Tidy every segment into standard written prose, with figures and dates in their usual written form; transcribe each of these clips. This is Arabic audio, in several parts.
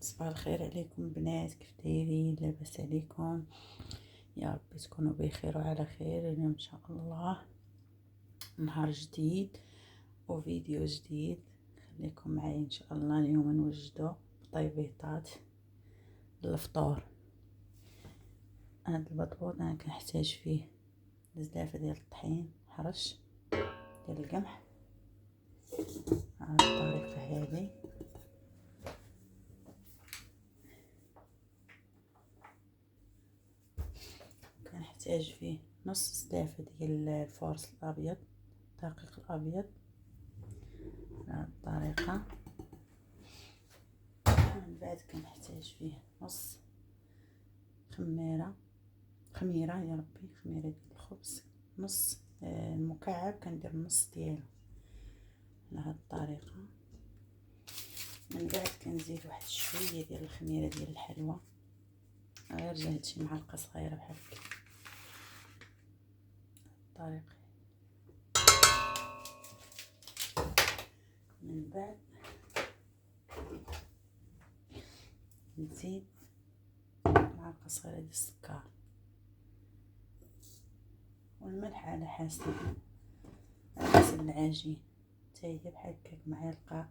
صباح الخير عليكم بنات، كيف دايرين؟ لاباس عليكم؟ يا ربي تكونوا بخير وعلى خير. اليوم ان شاء الله نهار جديد وفيديو جديد، خليكم معايا ان شاء الله. اليوم نوجدوا بطيبيطات للفطور. هذا البطبوط انا كنحتاج فيه بزاف ديال الطحين حرش ديال القمح على الطريقه هذه. كنحتاج فيه نص سلافه ديال الفورص الابيض، الدقيق الابيض على الطريقه. من بعد كنحتاج فيه نص خميره يا ربي، خميره ديال الخبز، نص المكعب كندير نص ديالو على هاد الطريقه. من بعد كنزيد واحد شويه ديال الخميره ديال الحلوى، غير جهد شي معلقه صغيره بحال هكا الطريقه. من بعد نزيد معلقه صغيره ديال السكر والملح على حسب العجين، حتى هي بحال هكاك معلقه،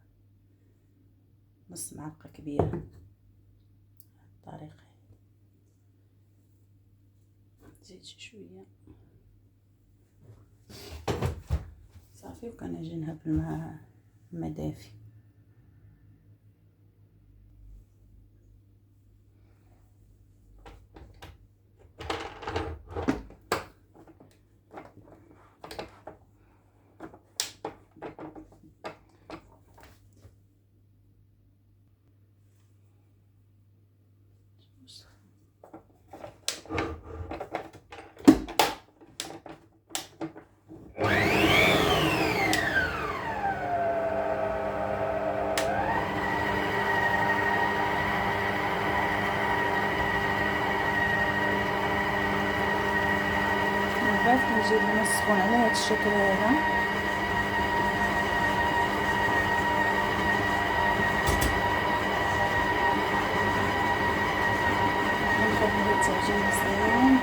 نص معلقه كبيره الطريقه. نزيد شويه صافي وكنعجنها بالماء دافي. بعد كنجيب الماء السخون على هذا الشكل هذا، ونخليه يتعجن مزيان.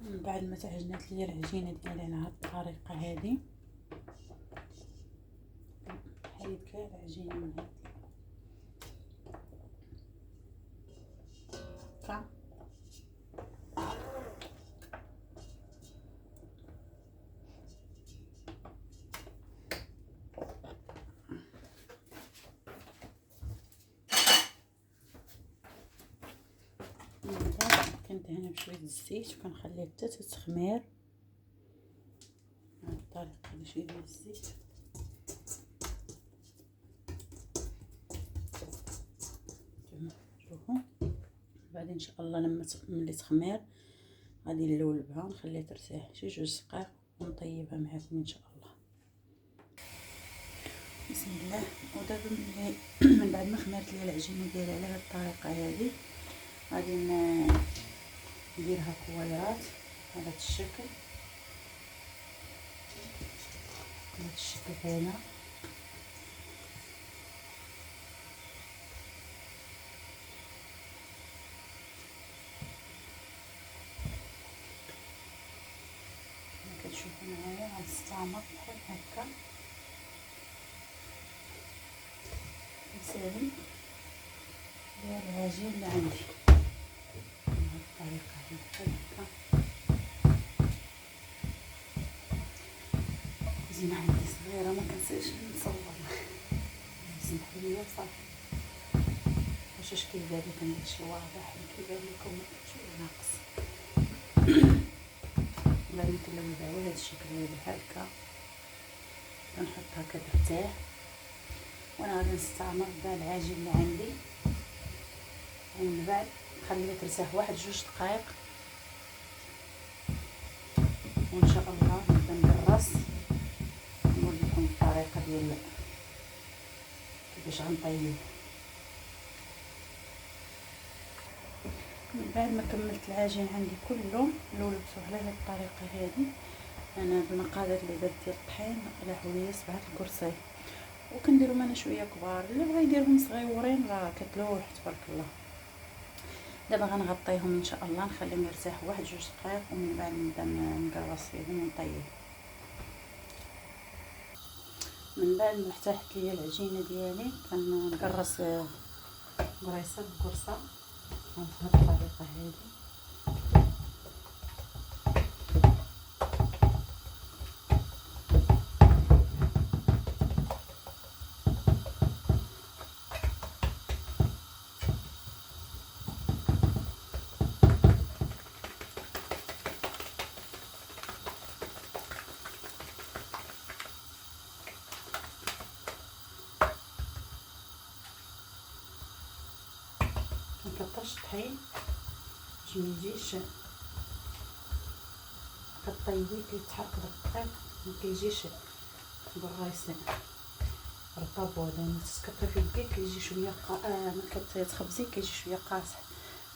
من بعد ما تعجنات ليا العجينه ديالي على هاد الطريقه هذه، حيد كاع العجينه من هاد هكا. من بعد كندهنها بشويه الزيت وكنخليها حتى تتخمر على الطريقه هذه. شويه ديال الزيت شوفوا. بعدين ان شاء الله لما ملي تخمر غادي نلولبها ونخليها ترتاح شي 2 دقائق ونطيبها معكم ان شاء الله. بسم الله. ودابا ملي من بعد ما خمرت لي العجينه ديالي على هذه الطريقه هذه، غادي نديرها كويرات على هذا الشكل، بهذا الشكل هذا. كتشوفوا معايا غنستعمر بحال هكا نسالي ديال العجين اللي عندي بهذه الطريقه بحال هكا. زينه عندي صغيره ما كنساش نصور، سمحوا لي صافي. واش كيبان لكم داكشي واضح؟ كيبان لكم شويه ناقص؟ ولا نكلوها على هذا الشكل هذا بحال هكا، كنحطها كترتاح. وانا غادي نستعمر كاع العجين اللي عندي، ومن بعد نخليها ترتاح 1-2 دقائق، وان شاء الله نبدا ندرس نقول لكم الطريقه ديال كيفاش غنطيب. من بعد ما كملت العجين عندي كله لولبته على هذه الطريقه هذه، انا بالمقادير اللي درت ديال الطحين نقلاه ليا 7 الكرسي، وكنديرو معنا شويه كبار، اللي بغا يديرهم صغيورين راه كتلوح تبارك الله. دابا غنغطيهم ان شاء الله، نخليهم يرتاحوا 1-2 دقائق، ومن بعد نبدا نقرص فيهم ونطيب. من بعد ما ارتاحت ليا العجينه ديالي كنقرص قريصه بقرصه بهاد الطريقه هذه. منكترش الطحين باش ميجيش كطيبيه كيتحرك دقيق، مكيجيش بالرايسين رطب، ولا متسكر في يديك كيجي شويه ملي كتخبزي كيجي شويه قاصح.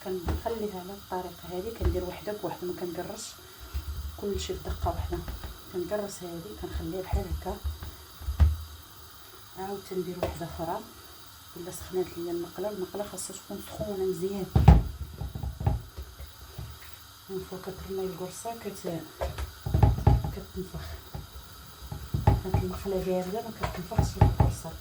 كنخليها على الطريقه هذه، كندير وحده بوحده، ما كنقرصش كلشي بدقه واحده. كنقرص هذه كنخليها بحال هكا، عاود تندير وحده اخرى. الا سخنات ليا المقله خاصها تكون سخونه مزيان. من فوق كترمي القرصه كتنفخ. كانت المقله بارده ما كتنفخش القرصه.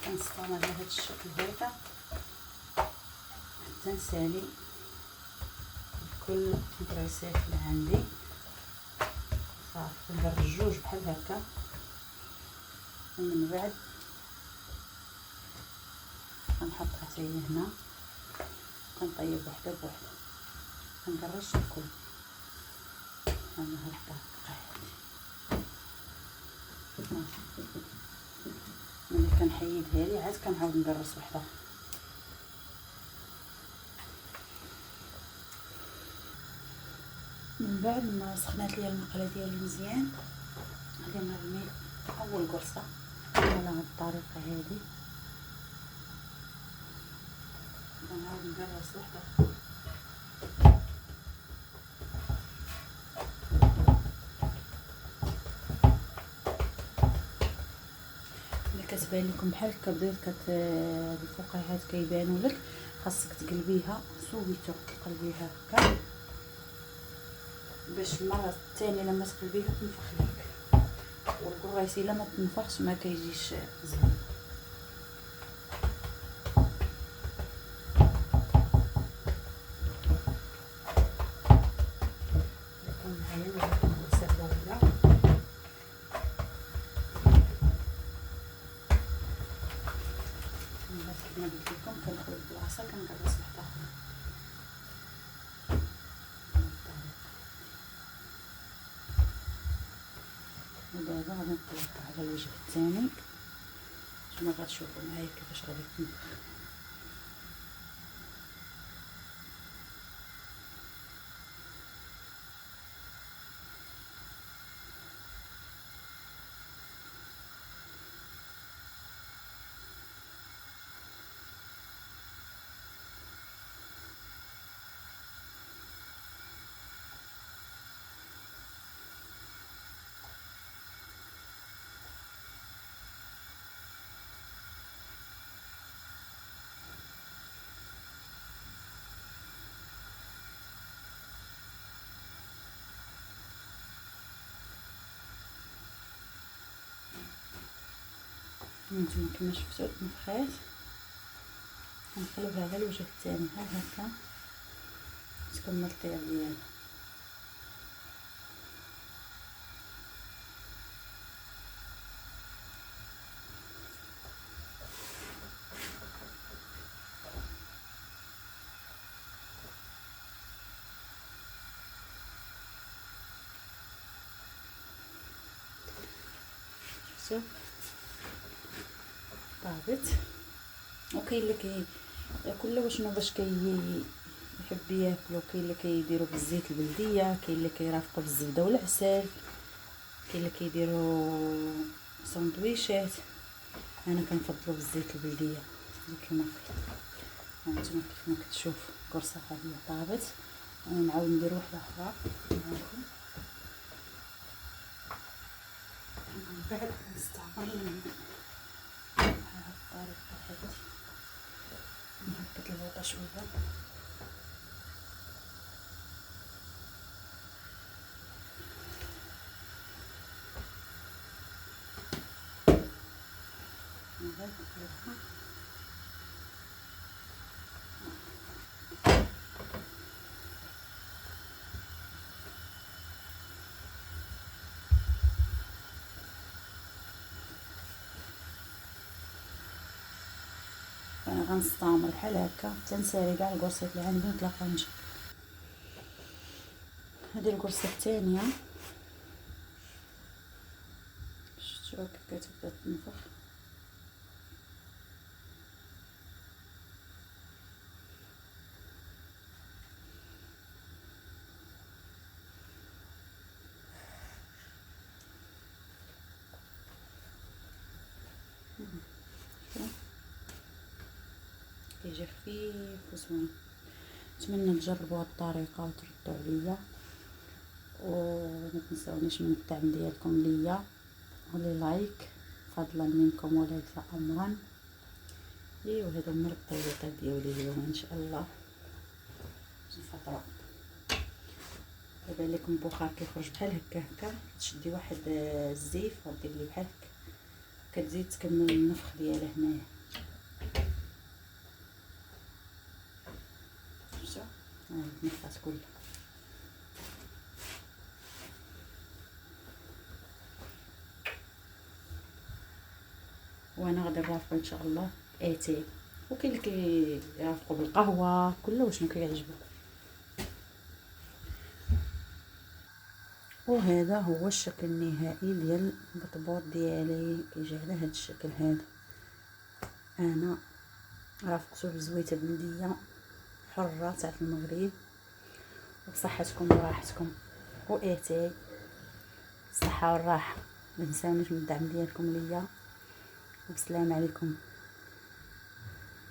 كنستعمل على هذا الشكل هذا حتى نسالي كل الكريسات اللي عندي. صافي كندير الجوج بحال هكا، ومن بعد كنحط حتى هنا كنطيب وحده بوحده، كنقرص الكل على هاد الطريقه هادي. ملي كنحيدها لي عاد كنعاود نقرص وحده. من بعد ما سخنات ليا المقله ديالي مزيان، غادي نرمي اول قرصه على هاد الطريقه هذه، ونعاود نقرص وحده. ملي كتبان لكم بحال هكا بدات الفقاعات كيبانوا لك، خاصك تقلبيها سويته، تقلبيها هكا باش المره الثانيه لما تقلبيها تنفخ لك. والكريسي الا ما تنفخش ما كيجيش زوين. كون معايا واحد الكرسه الاولى، كما قلت لكم كناخذ البلاصه كنقرص واحده اخرى. ودابا غادي نطلقها على الوجه الثاني، كما غتشوفوا معايا كيفاش غادي تنفخ. هانتوما كما شفتوا تنفخات. غنقلبها على الوجه الثاني بحال هكا تكمل الطياب ديالها. شفتوا طابت. وكاين اللي كل شنو باش يحب ياكلو، كاين اللي كيديروا بالزيت البلديه، كاين اللي كيرافقوا بالزبده والعسل. كاين اللي كيديروا سندويشات، انا كنفضلو بالزيت البلديه كيما هانتوما كيف ما كتشوفوا. الكرصه هذه طابت، انا نعاود ندير واحده اخرى معكم. من بعد نستعمل بهاد الطريقه هذه، نهبط البوطه شويه. انا غنستعمل بحال هكا تنسالي كاع الكرصيات اللي عندي ونتلاقاو ان شاء الله. هذه الكرصه الثانيه، شفتوا كيف كتبدا تنفخ. كيجي خفيف وزوين. نتمنى تجربوا هاد الطريقه وتردوا عليا، وما تنساونيش من الدعم ديالكم ليا ولي لايك فضلا منكم وليس امرا. وهذا هما الطريقه ديالي اليوم ان شاء الله. الفطره دابا لكم البخار كيخرج بحال هكا، تشدي واحد الزيف ودير ليه بحال هكا، كتزيد تكمل النفخ ديالها هنايا. شفتوا تنفخات كلها. وانا غادي نرافقو ان شاء الله اتاي، وكاين اللي كيرافقوا بالقهوه، كله شنو كيعجبو. وهذا هو الشكل النهائي ديال البطبوط ديالي، كيجي على هذا الشكل هذا. انا رافقته بزويته بلديه حره تاع المغرب، وبصحتكم وراحتكم واتاي الصحه والراحه. ما تنساونيش من الدعم ديالكم ليا، والسلام عليكم.